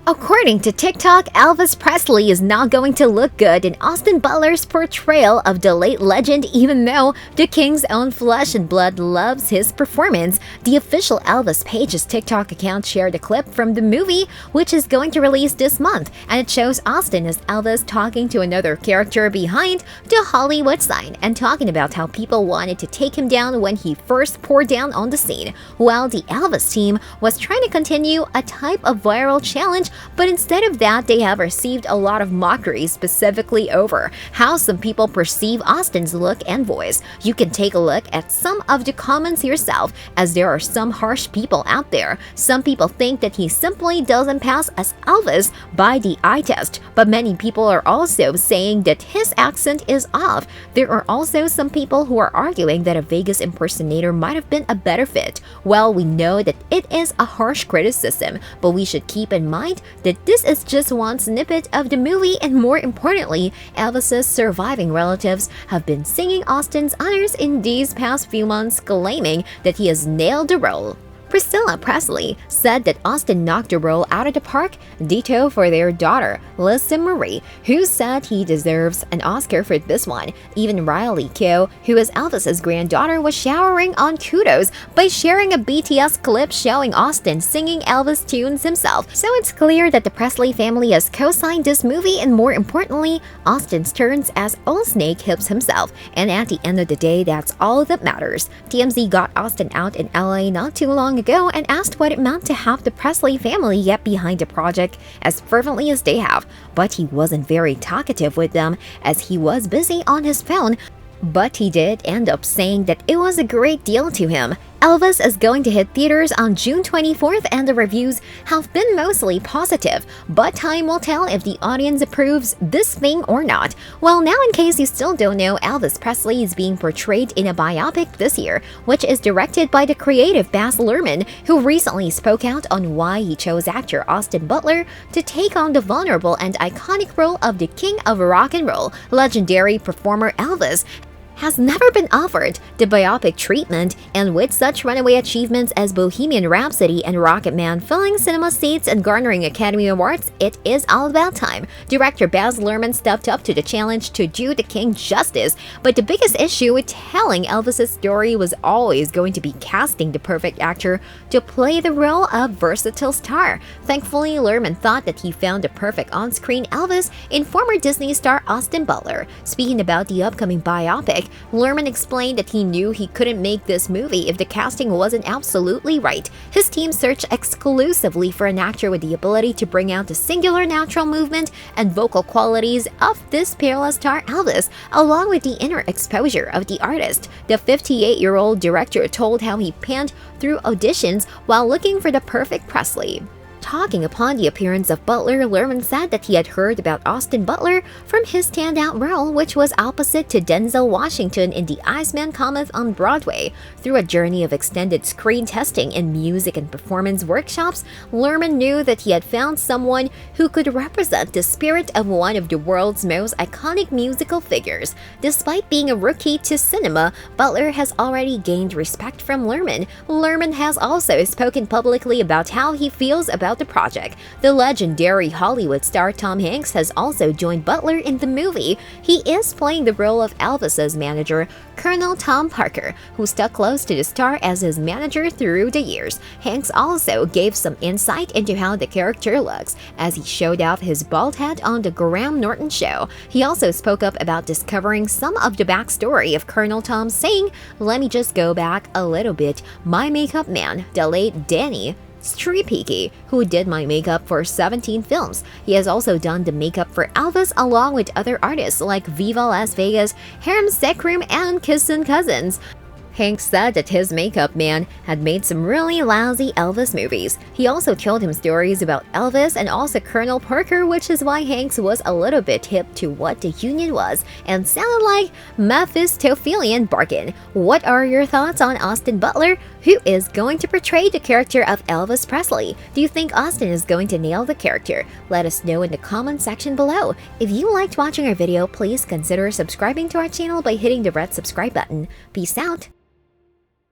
According to TikTok, Elvis Presley is not going to look good in Austin Butler's portrayal of the late legend, even though the king's own flesh and blood loves his performance. The official Elvis page's TikTok account shared a clip from the movie, which is going to release this month, and it shows Austin as Elvis talking to another character behind the Hollywood sign and talking about how people wanted to take him down when he first poured down on the scene, while the Elvis team was trying to continue a type of viral challenge. But instead of that, they have received a lot of mockery, specifically over how some people perceive Austin's look and voice. You can take a look at some of the comments yourself, as there are some harsh people out there. Some people think that he simply doesn't pass as Elvis by the eye test, but many people are also saying that his accent is off. There are also some people who are arguing that a Vegas impersonator might have been a better fit. Well, we know that it is a harsh criticism, but we should keep in mind that this is just one snippet of the movie, and more importantly, Elvis's surviving relatives have been singing Austin's honors in these past few months, claiming that he has nailed the role. Priscilla Presley said that Austin knocked the role out of the park, ditto for their daughter, Lisa Marie, who said he deserves an Oscar for this one. Even Riley Keough, who is Elvis's granddaughter, was showering on kudos by sharing a BTS clip showing Austin singing Elvis tunes himself. So it's clear that the Presley family has co-signed this movie, and more importantly, Austin's turns as Old Snake Hips himself. And at the end of the day, that's all that matters. TMZ got Austin out in LA not too long ago and asked what it meant to have the Presley family get behind the project as fervently as they have, but he wasn't very talkative with them as he was busy on his phone. But he did end up saying that it was a great deal to him. Elvis is going to hit theaters on June 24th, and the reviews have been mostly positive, but time will tell if the audience approves this thing or not. Well, now in case you still don't know, Elvis Presley is being portrayed in a biopic this year, which is directed by the creative Baz Luhrmann, who recently spoke out on why he chose actor Austin Butler to take on the vulnerable and iconic role of the king of rock and roll. Legendary performer Elvis has never been offered the biopic treatment, and with such runaway achievements as Bohemian Rhapsody and Rocket Man filling cinema seats and garnering Academy Awards, it is all about time. Director Baz Luhrmann stepped up to the challenge to do the king justice, but the biggest issue with telling Elvis's story was always going to be casting the perfect actor to play the role of versatile star. Thankfully, Luhrmann thought that he found the perfect on-screen Elvis in former Disney star Austin Butler. Speaking about the upcoming biopic, Luhrmann explained that he knew he couldn't make this movie if the casting wasn't absolutely right. His team searched exclusively for an actor with the ability to bring out the singular natural movement and vocal qualities of this peerless star Elvis, along with the inner exposure of the artist. The 58-year-old director told how he panned through auditions while looking for the perfect Presley. Talking upon the appearance of Butler, Luhrmann said that he had heard about Austin Butler from his standout role, which was opposite to Denzel Washington in The Iceman comic on Broadway. Through a journey of extended screen testing and music and performance workshops, Luhrmann knew that he had found someone who could represent the spirit of one of the world's most iconic musical figures. Despite being a rookie to cinema, Butler has already gained respect from Luhrmann. Luhrmann has also spoken publicly about how he feels about the project. The legendary Hollywood star Tom Hanks has also joined Butler in the movie. He is playing the role of Elvis's manager, Colonel Tom Parker, who stuck close to the star as his manager through the years. Hanks also gave some insight into how the character looks, as he showed off his bald head on the Graham Norton show. He also spoke up about discovering some of the backstory of Colonel Tom, saying, "Let me just go back a little bit. My makeup man, the late Danny Stripicki, who did my makeup for 17 films. He has also done the makeup for Elvis along with other artists like Viva Las Vegas, Harem Sick Room, and Kissin' Cousins." Hanks said that his makeup man had made some really lousy Elvis movies. He also told him stories about Elvis and also Colonel Parker, which is why Hanks was a little bit hip to what the union was and sounded like Mephistophelian bargain. What are your thoughts on Austin Butler, who is going to portray the character of Elvis Presley? Do you think Austin is going to nail the character? Let us know in the comment section below. If you liked watching our video, please consider subscribing to our channel by hitting the red subscribe button. Peace out!